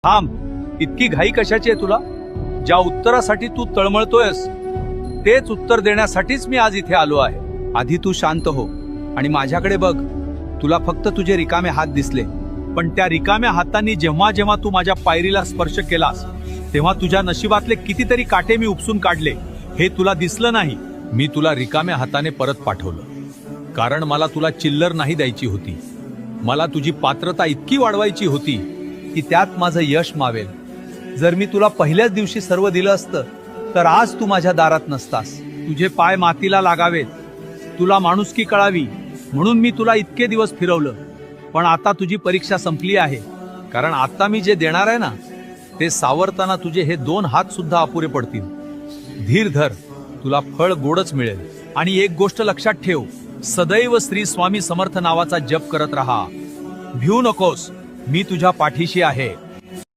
थांब, इतकी घाई कशाची आहे तुला? ज्या उत्तरासाठी तू तळमळतोयस तेच उत्तर देण्यासाठीच मी आज इथे आलो आहे. आधी तू शांत हो आणि माझ्याकडे बघ. तुला फक्त तुझे रिकामे हात दिसले, पण त्या रिकाम्या हातांनी जेव्हा जेव्हा तू माझ्या पायरीला स्पर्श केलास तेव्हा तुझ्या नशिबातले कितीतरी काटे मी उपसून काढले. हे तुला दिसलं नाही. मी तुला रिकाम्या हाताने परत पाठवलं, कारण मला तुला चिल्लर नाही द्यायची होती. मला तुझी पात्रता इतकी वाढवायची होती की त्यात माझं यश मावेल. जर मी तुला पहिल्याच दिवशी सर्व दिलं असतं तर आज तू माझ्या दारात नसतास. तुझे पाय मातीला लागावेत, तुला माणुसकी कळावी म्हणून मी तुला इतके दिवस फिरवलं. पण आता तुझी परीक्षा संपली आहे, कारण आता मी जे देणार आहे ना ते सावरताना तुझे हे 2 हात सुद्धा अपुरे पडतील. धीर धर, तुला फळ गोडच मिळेल. आणि एक गोष्ट लक्षात ठेव, सदैव श्री स्वामी समर्थ नावाचा जप करत राहा. भिवू नकोस, मी तुझ्या पाठीशी आहे.